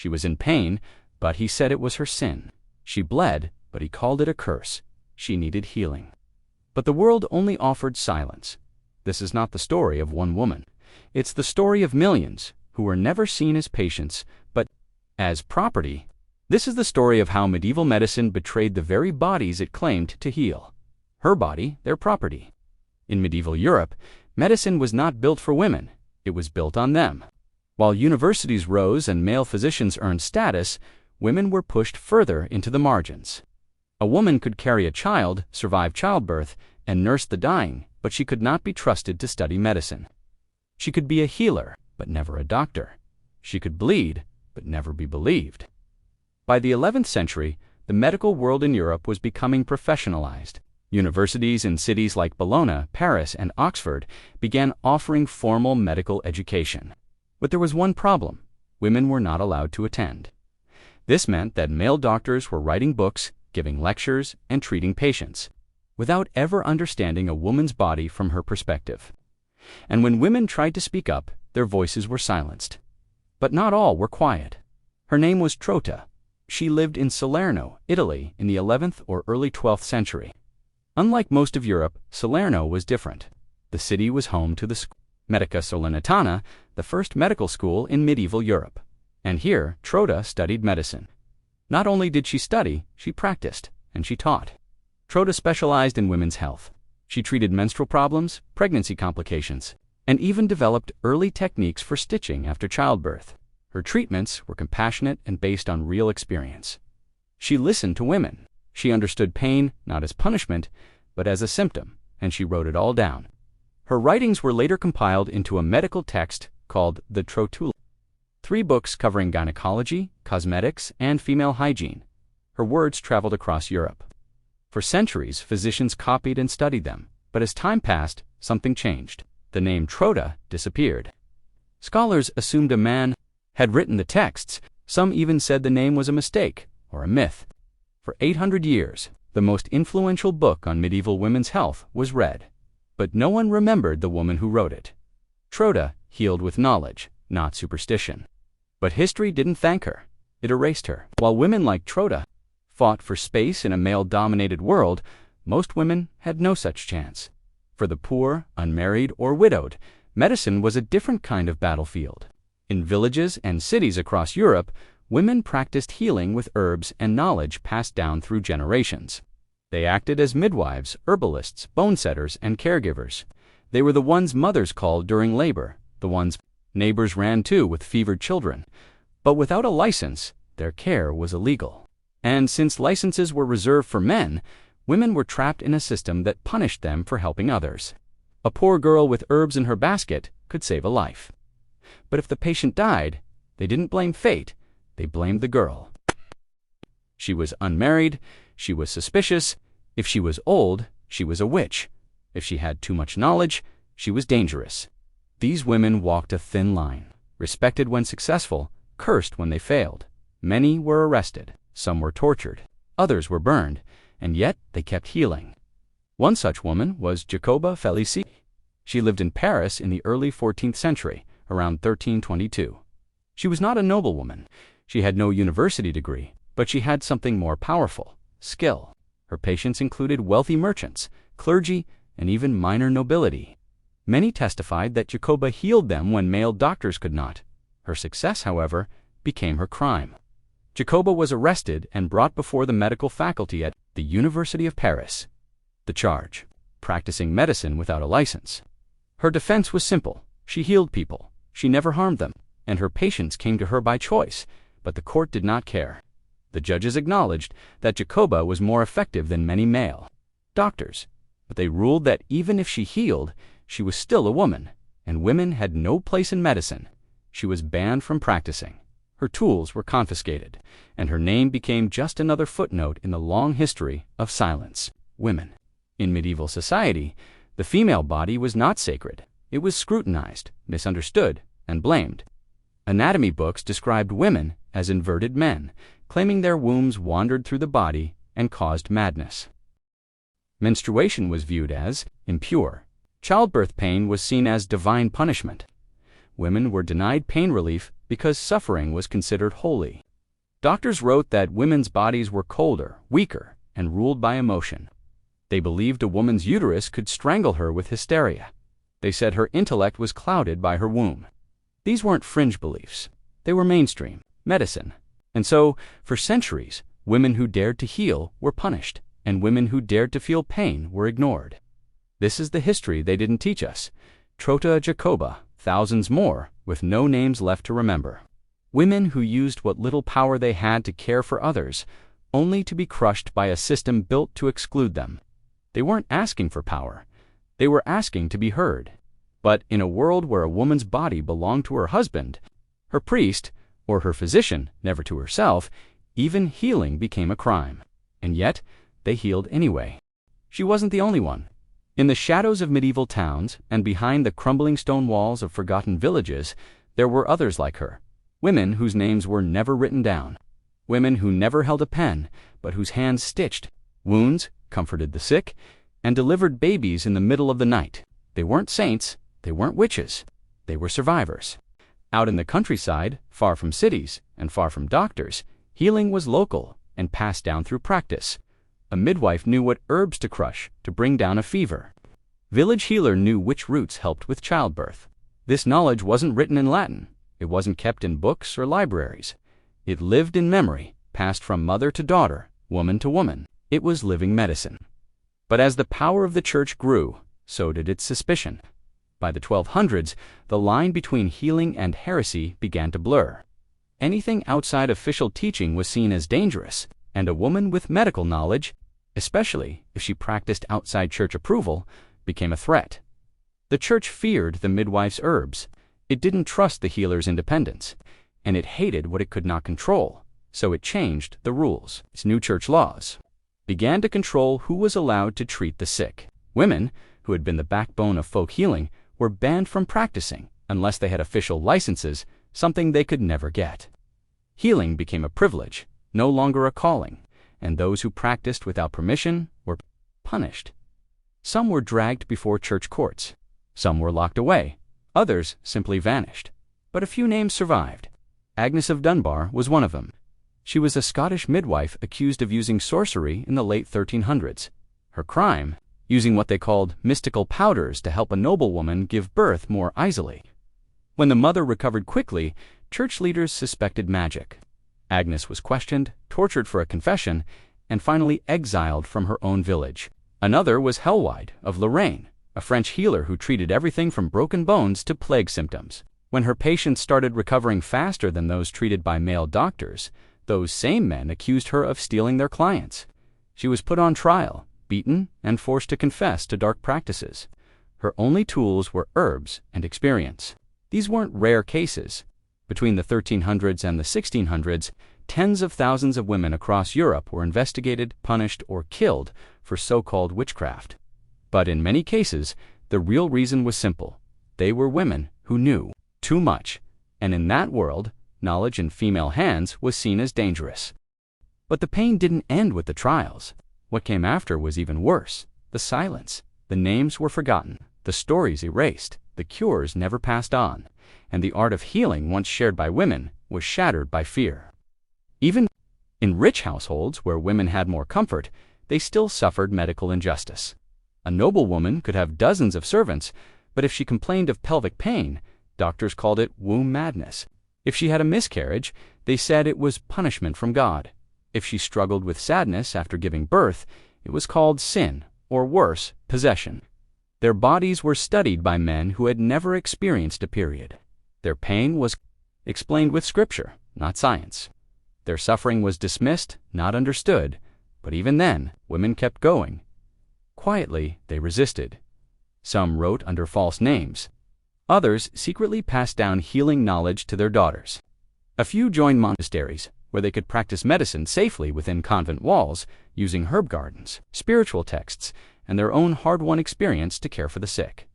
She was in pain, but he said it was her sin. She bled, but he called it a curse. She needed healing. But the world only offered silence. This is not the story of one woman. It's the story of millions who were never seen as patients, but as property. This is the story of how medieval medicine betrayed the very bodies it claimed to heal. Her body, their property. In medieval Europe, medicine was not built for women. It was built on them. While universities rose and male physicians earned status, women were pushed further into the margins. A woman could carry a child, survive childbirth, and nurse the dying, but she could not be trusted to study medicine. She could be a healer, but never a doctor. She could bleed, but never be believed. By the 11th century, the medical world in Europe was becoming professionalized. Universities in cities like Bologna, Paris, and Oxford began offering formal medical education. But there was one problem: women were not allowed to attend. This meant that male doctors were writing books, giving lectures, and treating patients, without ever understanding a woman's body from her perspective. And when women tried to speak up, their voices were silenced. But not all were quiet. Her name was Trota. She lived in Salerno, Italy, in the 11th or early 12th century. Unlike most of Europe, Salerno was different. The city was home to the Schola Medica Salernitana, the first medical school in medieval Europe. And here, Trota studied medicine. Not only did she study, she practiced, and she taught. Trota specialized in women's health. She treated menstrual problems, pregnancy complications, and even developed early techniques for stitching after childbirth. Her treatments were compassionate and based on real experience. She listened to women. She understood pain not as punishment, but as a symptom, and she wrote it all down. Her writings were later compiled into a medical text called the Trotula. 3 books covering gynecology, cosmetics, and female hygiene. Her words traveled across Europe. For centuries, physicians copied and studied them, but as time passed, something changed. The name Trota disappeared. Scholars assumed a man had written the texts. Some even said the name was a mistake or a myth. For 800 years, the most influential book on medieval women's health was read, but no one remembered the woman who wrote it. Trota healed with knowledge, not superstition. But history didn't thank her. It erased her. While women like Trota fought for space in a male-dominated world, most women had no such chance. For the poor, unmarried, or widowed, medicine was a different kind of battlefield. In villages and cities across Europe, women practiced healing with herbs and knowledge passed down through generations. They acted as midwives, herbalists, bone setters, and caregivers. They were the ones mothers called during labor, the ones neighbors ran to with fevered children. But without a license, their care was illegal. And since licenses were reserved for men, women were trapped in a system that punished them for helping others. A poor girl with herbs in her basket could save a life. But if the patient died, they didn't blame fate, they blamed the girl. She was unmarried, she was suspicious. If she was old, she was a witch. If she had too much knowledge, she was dangerous. These women walked a thin line, respected when successful, cursed when they failed. Many were arrested, some were tortured, others were burned, and yet they kept healing. One such woman was Jacoba Felicie. She lived in Paris in the early 14th century, around 1322. She was not a noblewoman. She had no university degree, but she had something more powerful: skill. Her patients included wealthy merchants, clergy, and even minor nobility. Many testified that Jacoba healed them when male doctors could not. Her success, however, became her crime. Jacoba was arrested and brought before the medical faculty at the University of Paris. The charge: practicing medicine without a license. Her defense was simple. She healed people. She never harmed them, and her patients came to her by choice, but the court did not care. The judges acknowledged that Jacoba was more effective than many male doctors, but they ruled that even if she healed, she was still a woman, and women had no place in medicine. She was banned from practicing. Her tools were confiscated, and her name became just another footnote in the long history of silence. Women. In medieval society, the female body was not sacred. It was scrutinized, misunderstood, and blamed. Anatomy books described women as inverted men, claiming their wombs wandered through the body and caused madness. Menstruation was viewed as impure. Childbirth pain was seen as divine punishment. Women were denied pain relief because suffering was considered holy. Doctors wrote that women's bodies were colder, weaker, and ruled by emotion. They believed a woman's uterus could strangle her with hysteria. They said her intellect was clouded by her womb. These weren't fringe beliefs. They were mainstream medicine. And so, for centuries, women who dared to heal were punished, and women who dared to feel pain were ignored. This is the history they didn't teach us. Trota, Jacoba, thousands more, with no names left to remember. Women who used what little power they had to care for others, only to be crushed by a system built to exclude them. They weren't asking for power. They were asking to be heard. But in a world where a woman's body belonged to her husband, her priest, or her physician, never to herself, even healing became a crime. And yet, they healed anyway. She wasn't the only one. In the shadows of medieval towns and behind the crumbling stone walls of forgotten villages, there were others like her. Women whose names were never written down. Women who never held a pen, but whose hands stitched wounds, comforted the sick, and delivered babies in the middle of the night. They weren't saints. They weren't witches. They were survivors. Out in the countryside, far from cities and far from doctors, healing was local and passed down through practice. A midwife knew what herbs to crush to bring down a fever. Village healer knew which roots helped with childbirth. This knowledge wasn't written in Latin. It wasn't kept in books or libraries. It lived in memory, passed from mother to daughter, woman to woman. It was living medicine. But as the power of the church grew, so did its suspicion. By the 1200s, the line between healing and heresy began to blur. Anything outside official teaching was seen as dangerous, and a woman with medical knowledge, especially if she practiced outside church approval, became a threat. The church feared the midwife's herbs. It didn't trust the healer's independence, and it hated what it could not control, so it changed the rules. Its new church laws began to control who was allowed to treat the sick. Women, who had been the backbone of folk healing, were banned from practicing unless they had official licenses, something they could never get. Healing became a privilege, no longer a calling, and those who practiced without permission were punished. Some were dragged before church courts. Some were locked away. Others simply vanished. But a few names survived. Agnes of Dunbar was one of them. She was a Scottish midwife accused of using sorcery in the late 1300s. Her crime? Using what they called mystical powders to help a noblewoman give birth more easily. When the mother recovered quickly, church leaders suspected magic. Agnes was questioned, tortured for a confession, and finally exiled from her own village. Another was Helwide of Lorraine, a French healer who treated everything from broken bones to plague symptoms. When her patients started recovering faster than those treated by male doctors, those same men accused her of stealing their clients. She was put on trial, beaten, and forced to confess to dark practices. Her only tools were herbs and experience. These weren't rare cases. Between the 1300s and the 1600s, tens of thousands of women across Europe were investigated, punished, or killed for so-called witchcraft. But in many cases, the real reason was simple. They were women who knew too much, and in that world, knowledge in female hands was seen as dangerous. But the pain didn't end with the trials. What came after was even worse. The silence. The names were forgotten, the stories erased, the cures never passed on, and the art of healing once shared by women was shattered by fear. Even in rich households where women had more comfort, they still suffered medical injustice. A noblewoman could have dozens of servants, but if she complained of pelvic pain, doctors called it womb madness. If she had a miscarriage, they said it was punishment from God. If she struggled with sadness after giving birth, it was called sin, or worse, possession. Their bodies were studied by men who had never experienced a period. Their pain was explained with scripture, not science. Their suffering was dismissed, not understood, but even then, women kept going. Quietly, they resisted. Some wrote under false names. Others secretly passed down healing knowledge to their daughters. A few joined monasteries, where they could practice medicine safely within convent walls, using herb gardens, spiritual texts, and their own hard-won experience to care for the sick.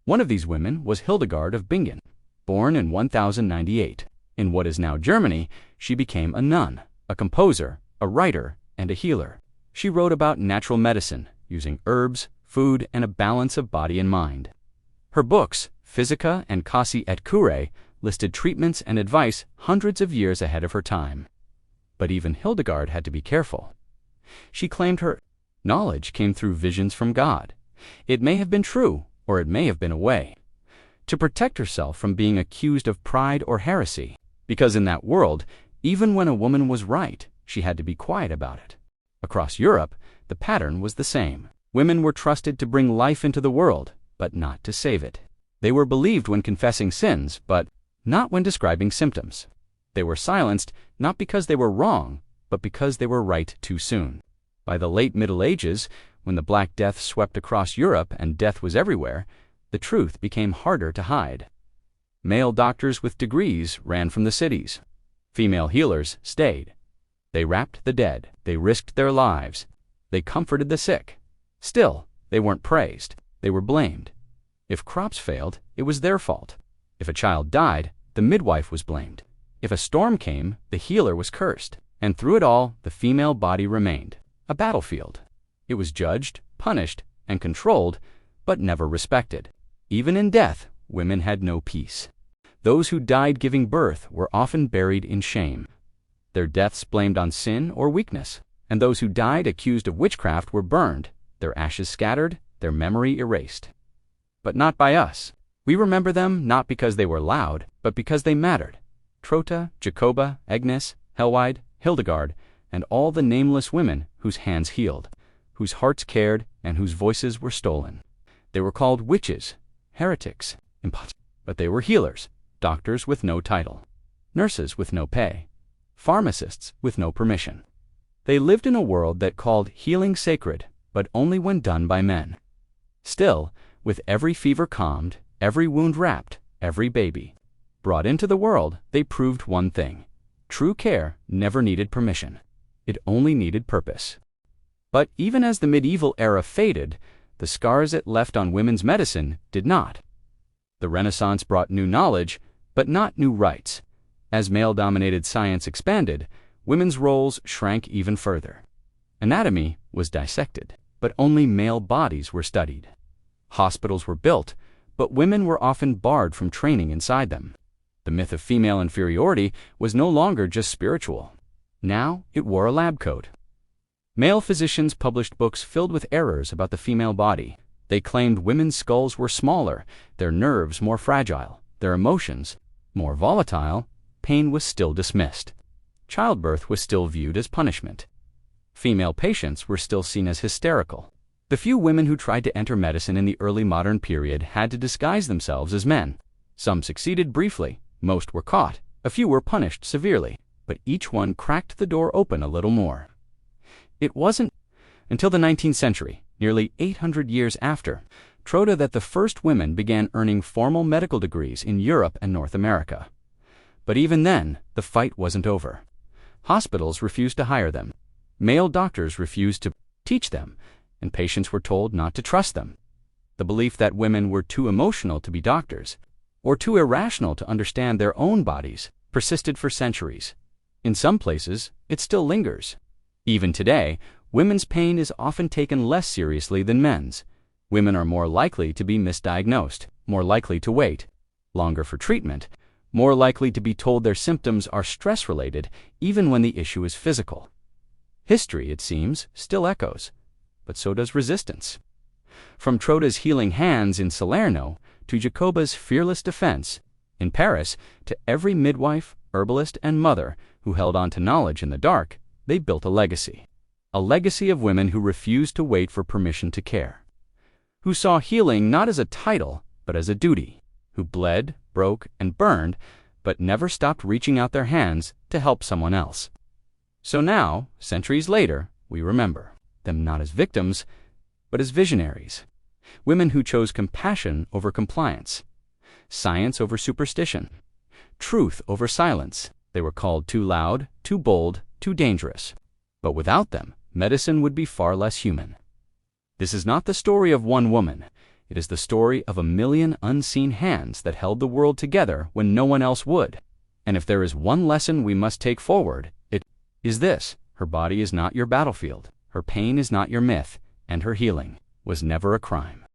One of these women was Hildegard of Bingen. Born in 1098, in what is now Germany, she became a nun, a composer, a writer, and a healer. She wrote about natural medicine, using herbs, food, and a balance of body and mind. Her books, Physica and Causae et Curae, listed treatments and advice hundreds of years ahead of her time. But even Hildegard had to be careful. She claimed her knowledge came through visions from God. It may have been true, or it may have been a way to protect herself from being accused of pride or heresy, because in that world, even when a woman was right, she had to be quiet about it. Across Europe, the pattern was the same. Women were trusted to bring life into the world, but not to save it. They were believed when confessing sins, but not when describing symptoms. They were silenced not because they were wrong, but because they were right too soon. By the late Middle Ages, when the Black Death swept across Europe and death was everywhere, the truth became harder to hide. Male doctors with degrees ran from the cities. Female healers stayed. They wrapped the dead. They risked their lives. They comforted the sick. Still, they weren't praised. They were blamed. If crops failed, it was their fault. If a child died, the midwife was blamed. If a storm came, the healer was cursed. And through it all, the female body remained a battlefield. It was judged, punished, and controlled, but never respected. Even in death, women had no peace. Those who died giving birth were often buried in shame, their deaths blamed on sin or weakness, and those who died accused of witchcraft were burned, their ashes scattered, their memory erased. But not by us. We remember them not because they were loud, but because they mattered. Trota, Jacoba, Agnes, Helwide, Hildegard, and all the nameless women whose hands healed, whose hearts cared, and whose voices were stolen. They were called witches, heretics, impostors, but they were healers, doctors with no title, nurses with no pay, pharmacists with no permission. They lived in a world that called healing sacred, but only when done by men. Still, with every fever calmed, every wound wrapped, every baby brought into the world, they proved one thing: true care never needed permission. It only needed purpose. But even as the medieval era faded, the scars it left on women's medicine did not. The Renaissance brought new knowledge, but not new rights. As male-dominated science expanded, women's roles shrank even further. Anatomy was dissected, but only male bodies were studied. Hospitals were built, but women were often barred from training inside them. The myth of female inferiority was no longer just spiritual. Now it wore a lab coat. Male physicians published books filled with errors about the female body. They claimed women's skulls were smaller, their nerves more fragile, their emotions more volatile. Pain was still dismissed. Childbirth was still viewed as punishment. Female patients were still seen as hysterical. The few women who tried to enter medicine in the early modern period had to disguise themselves as men. Some succeeded briefly, most were caught, a few were punished severely, but each one cracked the door open a little more. It wasn't until the 19th century, nearly 800 years after, Trota, that the first women began earning formal medical degrees in Europe and North America. But even then, the fight wasn't over. Hospitals refused to hire them. Male doctors refused to teach them, and patients were told not to trust them. The belief that women were too emotional to be doctors, or too irrational to understand their own bodies, persisted for centuries. In some places, it still lingers. Even today, women's pain is often taken less seriously than men's. Women are more likely to be misdiagnosed, more likely to wait longer for treatment, more likely to be told their symptoms are stress-related even when the issue is physical. History, it seems, still echoes, but so does resistance. From Trota's healing hands in Salerno to Jacoba's fearless defense in Paris, to every midwife, herbalist, and mother who held on to knowledge in the dark, they built a legacy of women who refused to wait for permission to care, who saw healing not as a title but as a duty, who bled, broke, and burned, but never stopped reaching out their hands to help someone else. So now, centuries later, we remember them not as victims, but as visionaries, women who chose compassion over compliance, science over superstition, truth over silence. They were called too loud, too bold, too dangerous. But without them, medicine would be far less human. This is not the story of one woman. It is the story of a million unseen hands that held the world together when no one else would. And if there is one lesson we must take forward, it is this: her body is not your battlefield, her pain is not your myth, and her healing was never a crime.